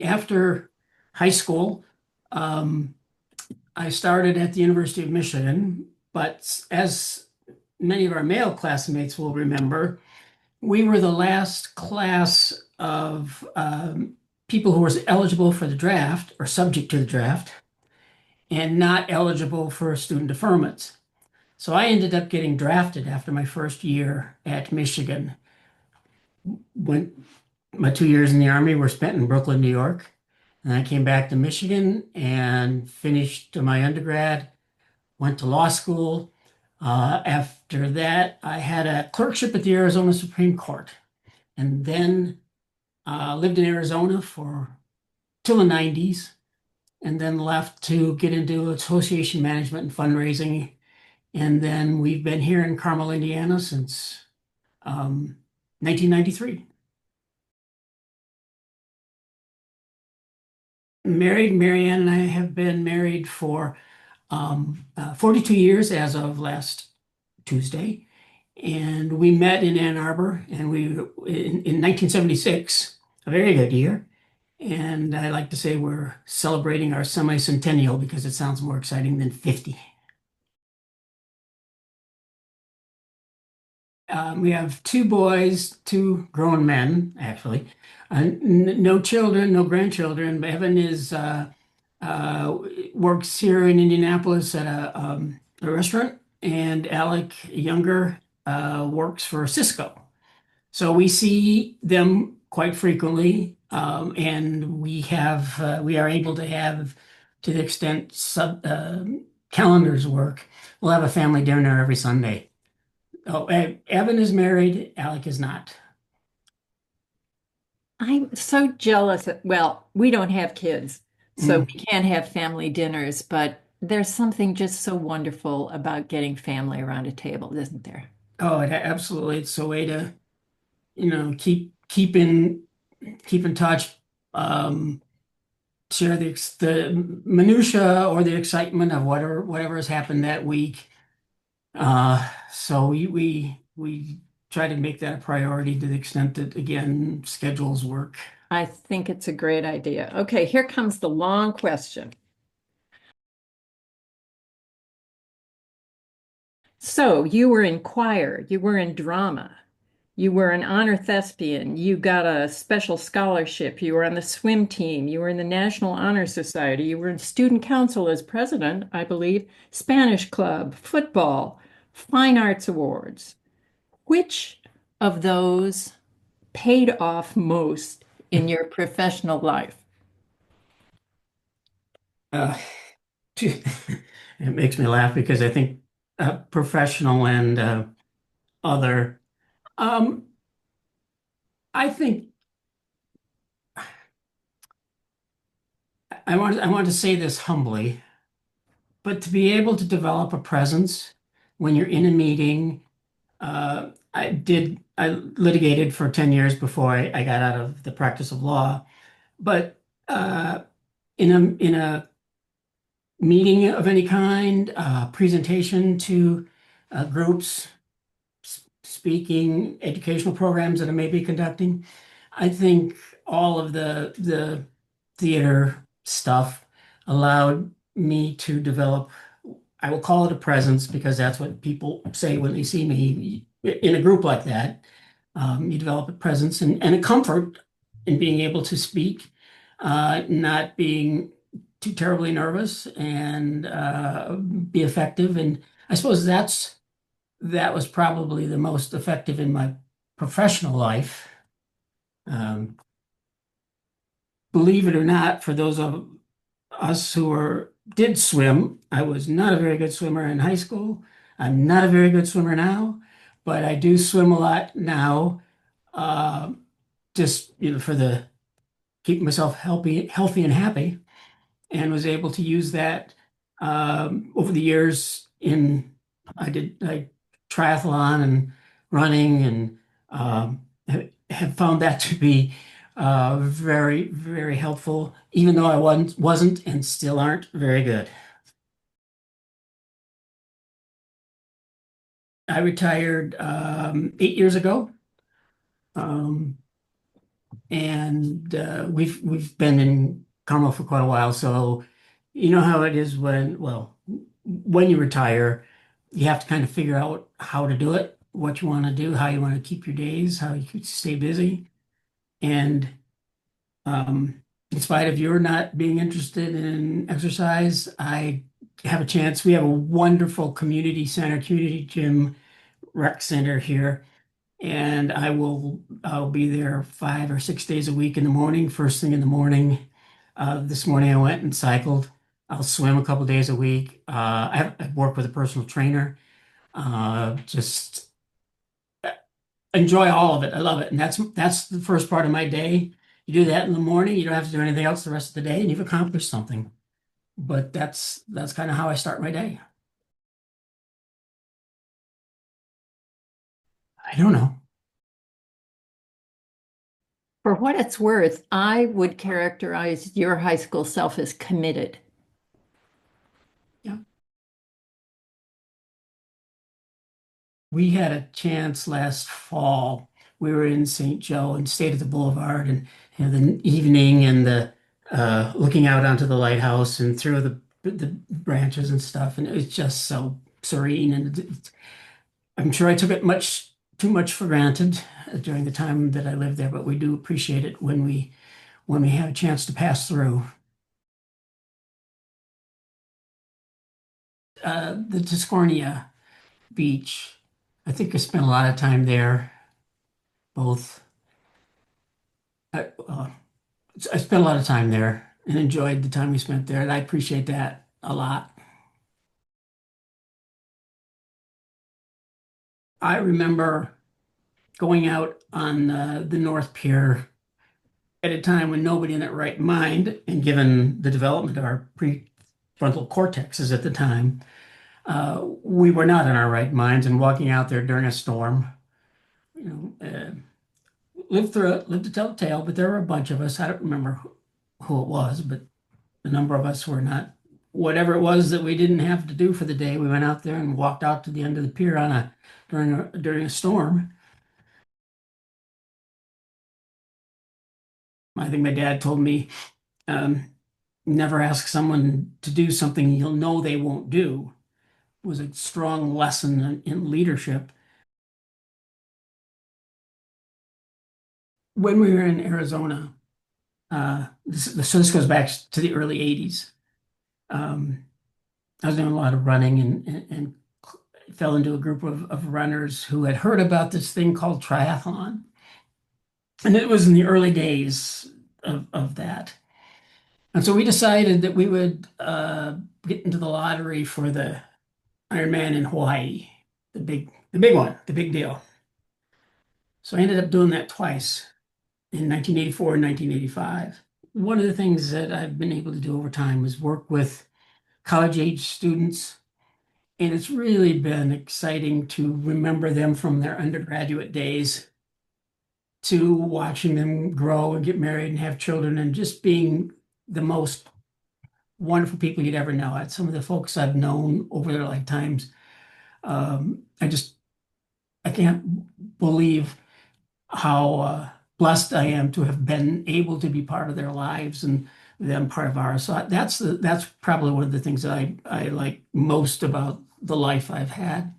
After high school, um, I started at the University of Michigan, but as many of our male classmates will remember, we were the last class of people who were eligible for the draft or subject to the draft and not eligible for student deferments. So I ended up getting drafted after my first year at Michigan. Went My 2 years in the Army were spent in Brooklyn, New York. And I came back to Michigan and finished my undergrad, went to law school. After that, I had a clerkship at the Arizona Supreme Court and then lived in Arizona for till the 90s and then left to get into association management and fundraising. And then we've been here in Carmel, Indiana since 1993. Married, Marianne and I have been married for 42 years as of last Tuesday. And we met in Ann Arbor and in 1976, a very good year. And I like to say we're celebrating our semi-centennial because it sounds more exciting than 50. We have two boys, two grown men, actually. No children, no grandchildren. Evan uh, works here in Indianapolis at a restaurant, and Alec, younger, works for Cisco. So we see them quite frequently, and we are able to have, to the extent calendars work, we'll have a family dinner every Sunday. Oh, Evan is married, Alec is not. I'm so jealous. Well, we don't have kids, so Mm. we can't have family dinners, but there's something just so wonderful about getting family around a table, isn't there? Oh, absolutely. It's a way to, keep in touch, um, share the minutia or the excitement of whatever has happened that week. So we try to make that a priority to the extent that again schedules work. I think it's a great idea. Okay, here comes the long question. So you were in choir, you were in drama, you were an honor thespian, you got a special scholarship, you were on the swim team, you were in the National Honor Society, you were in student council as president, I believe, Spanish club, football, fine arts awards. Which of those paid off most in your professional life? Uh, it makes me laugh because I think professional and other. Um, I think I want to say this humbly, but to be able to develop a presence when you're in a meeting. I litigated for 10 years before I got out of the practice of law, but in a meeting of any kind, presentation to groups, speaking, educational programs that I may be conducting, I think all of the theater stuff allowed me to develop, I will call it a presence because that's what people say when they see me in a group like that. You develop a presence and a comfort in being able to speak, not being too terribly nervous and be effective. And I suppose that was probably the most effective in my professional life. Um, Believe it or not, for those of us did swim, I was not a very good swimmer in high school. I'm not a very good swimmer now, but I do swim a lot now. Uh, just for the keeping myself healthy and happy, and was able to use that over the years. I triathlon and running, and have found that to be very, very helpful, even though I wasn't and still aren't very good. I retired 8 years ago. Um, and we've been in Carmel for quite a while. So you know how it is when you retire, you have to kind of figure out how to do it, what you want to do, how you want to keep your days, how you could stay busy. And in spite of your not being interested in exercise, I have a chance. We have a wonderful community center, community gym, rec center here, and I'll be there 5 or 6 days a week in the morning, first thing in the morning. This morning I went and cycled. I'll swim a couple days a week. I work with a personal trainer. Just enjoy all of it. I love it. And that's the first part of my day. You do that in the morning, you don't have to do anything else the rest of the day, and you've accomplished something. But that's kind of how I start my day. I don't know. For what it's worth, I would characterize your high school self as committed. Yeah. We had a chance last fall. We were in St. Joe and stayed at the Boulevard, and the evening and the looking out onto the lighthouse and through the branches and stuff, and it was just so serene. And I'm sure I took it much too much for granted during the time that I lived there, but we do appreciate it when we have a chance to pass through. The Tiscornia Beach. I think I spent a lot of time there, both. I I spent a lot of time there and enjoyed the time we spent there, and I appreciate that a lot. I remember going out on the North Pier at a time when nobody in their right mind, and given the development of our prefrontal cortexes at the time, we were not in our right minds, and walking out there during a storm, lived through it, lived to tell the tale, but there were a bunch of us. I don't remember who it was, but a number of us were not, whatever it was that we didn't have to do for the day. We went out there and walked out to the end of the pier during a storm. I think my dad told me, um, never ask someone to do something you'll know they won't do. It was a strong lesson in leadership. When we were in Arizona, so this goes back to the early 80s. Um, I was doing a lot of running and fell into a group of runners who had heard about this thing called triathlon. And it was in the early days of that. And so we decided that we would get into the lottery for the Ironman in Hawaii, the big one, the big deal. So I ended up doing that twice in 1984 and 1985. One of the things that I've been able to do over time is work with college age students. And it's really been exciting to remember them from their undergraduate days to watching them grow and get married and have children and just being the most wonderful people you'd ever know. Some of the folks I've known over their lifetimes, I can't believe how blessed I am to have been able to be part of their lives and them part of ours. So that's probably one of the things that I like most about the life I've had.